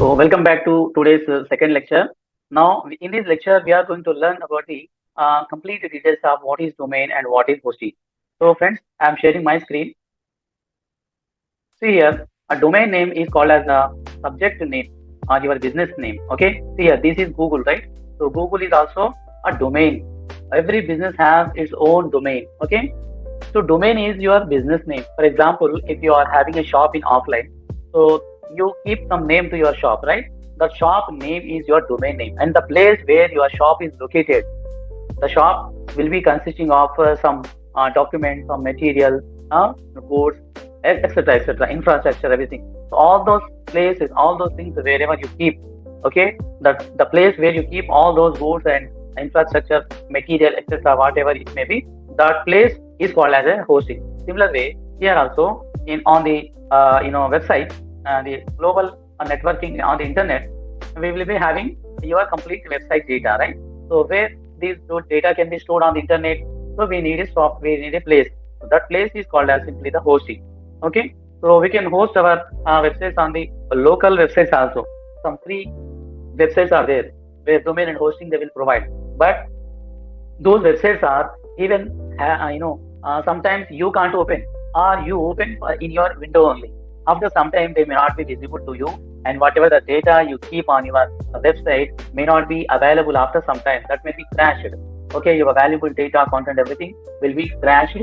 So, welcome back to today's second lecture. Now, in this lecture, we are going to learn about the complete details of what is domain and what is hosting. So, friends, I am sharing my screen. See here, a domain name is called as a subject name or your business name. Okay, see here, this is Google, right? So, Google is also a domain. Every business has its own domain. Okay, so domain is your business name. For example, if you are having a shop in offline, so you keep some name to your shop, right? The shop name is your domain name, and the place where your shop is located. The shop will be consisting of some documents, some material, goods, etc., etc., infrastructure, everything. So all those places, all those things, wherever you keep, okay, the place where you keep all those goods and infrastructure, material, etc., whatever it may be, that place is called as a hosting. Similar way, here also in on the website, the global networking on the internet, we will be having your complete website data, right? So where these data can be stored on the internet, so we need a software, we need a place. So that place is called as simply the hosting. Okay, so we can host our websites on the local websites also. Some free websites are there where domain and hosting they will provide, but those websites are even sometimes you can't open, or you open in your window only. After some time they may not be visible to you, and whatever the data you keep on your website may not be available after some time. That may be crashed. Okay, your valuable data, content, everything will be crashed,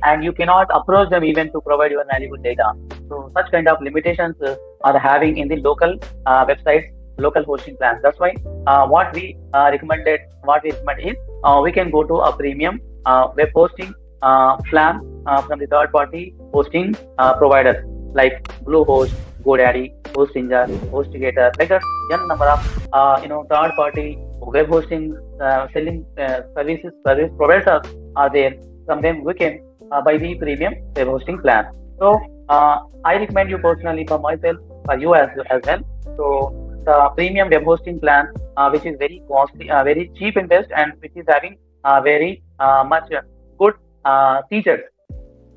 and you cannot approach them even to provide your valuable data. So such kind of limitations are having in the local websites, local hosting plans. That's why what we recommend is we can go to a premium web hosting plan from the third party hosting providers like Bluehost, GoDaddy, Hostinger, HostGator, like that. N number of third party web hosting selling service providers are there. From them we can buy the premium web hosting plan. So I recommend you personally, for myself, for you as well. So the premium web hosting plan, which is very costly, very cheap in best, and which is having very much good features.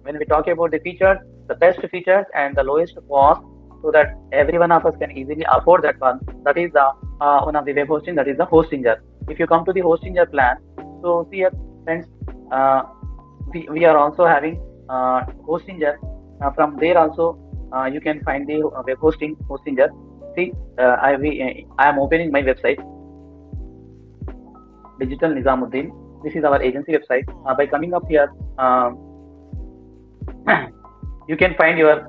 When we talk about the features, the best features and the lowest cost, so that every one of us can easily afford that one. That is the one of the web hosting. That is the Hostinger. If you come to the Hostinger plan, so see here, friends, we are also having Hostinger. From there also you can find the web hosting Hostinger. See, I am opening my website, Digital Nizamuddin. This is our agency website. By coming up here, you can find your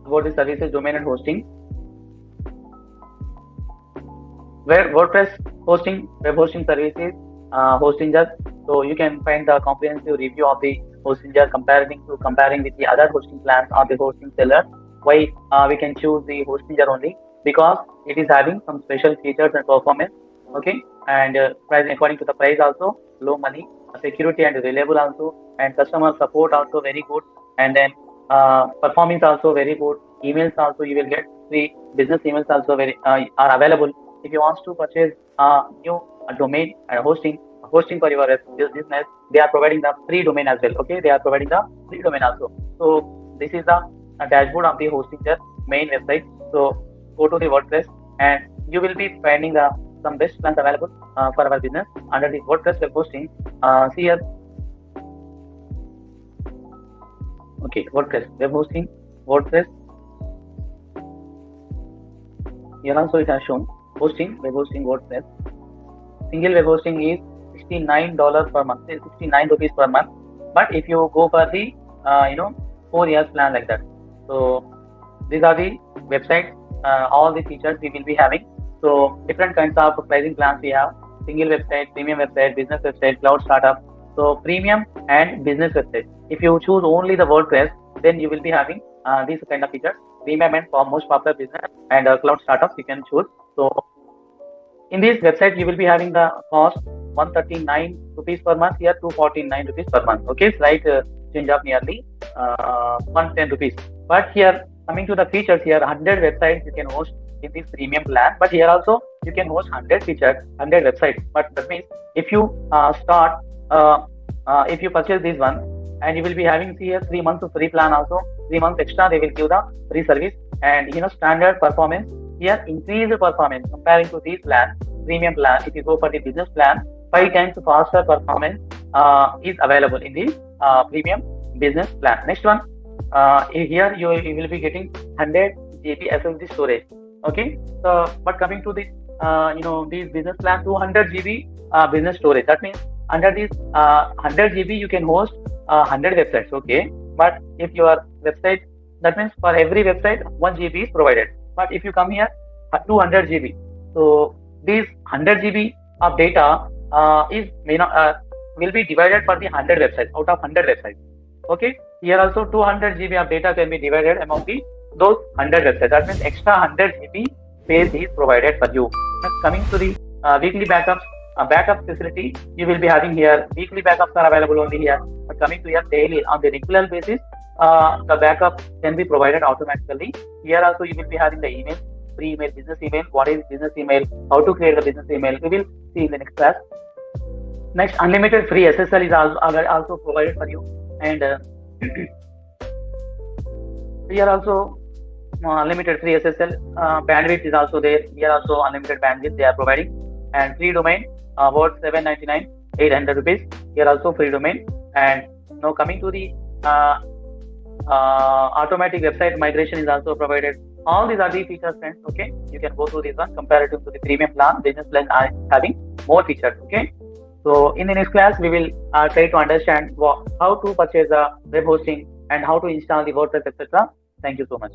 about the services, domain and hosting, where WordPress hosting, web hosting services, Hostinger. So you can find the comprehensive review of the Hostinger, comparing with the other hosting plans or the hosting seller. Why we can choose the Hostinger only? Because it is having some special features and performance. Okay, and price, according to the price also low money, security and reliable also, and customer support also very good, and then performance also very good. Emails also you will get free. Business emails also very are available. If you want to purchase new domain and hosting for your business, they are providing the free domain as well. Okay, they are providing the free domain also. So this is the dashboard of the Hostinger main website. So go to the WordPress, and you will be finding the some best plans available for our business under the WordPress web hosting. See here. Okay, WordPress web hosting, WordPress. Here also it has shown hosting, web hosting, WordPress. Single web hosting is $69 per month, 69 rupees per month. But if you go for the 4 years plan like that, so these are the websites, all the features we will be having. So different kinds of pricing plans we have: single website, premium website, business website, cloud startup. So premium and business website. If you choose only the WordPress, then you will be having these kind of features. Premium and for most popular business and cloud startups you can choose. So in this website you will be having the cost 139 rupees per month. Here 249 rupees per month. Okay, slight change of nearly 110 rupees. But here coming to the features, here 100 websites you can host in this premium plan. But here also you can host 100 features, 100 websites. But that means if you if you purchase this one, and you will be having here 3 months of free plan also, 3 months extra they will give the free service, and standard performance. Here increased performance comparing to these plans. Premium plan, if you go for the business plan, 5 times faster performance is available in the premium business plan. Next one, here you will be getting 100 GB SSD storage. Okay, so but coming to the these business plan, 200 GB business storage. That means under this 100 GB you can host 100 websites. Okay, but if your website, that means for every website 1 GB is provided. But if you come here 200 GB, so these 100 GB of data is will be divided for the 100 websites out of 100 websites. Okay, here also 200 GB of data can be divided among those 100 websites. That means extra 100 GB space is provided for you. Next, coming to the weekly backups, backup facility, you will be having here weekly backups are available only here. But coming to here daily on the regular basis, the backup can be provided automatically. Here also you will be having the email, free email, business email. What is business email? How to create the business email? We will see in the next class. Next, unlimited free SSL is also provided for you, and here also unlimited free SSL bandwidth is also there. Here also unlimited bandwidth they are providing, and free domain worth 799, 800 rupees. Here also free domain. And now coming to the automatic website migration is also provided. All these are the features, friends. Okay, you can go through this one comparative to the premium plan. Business plan are having more features. Okay, so in the next class we will try to understand how to purchase a web hosting and how to install the WordPress, etc. Thank you so much.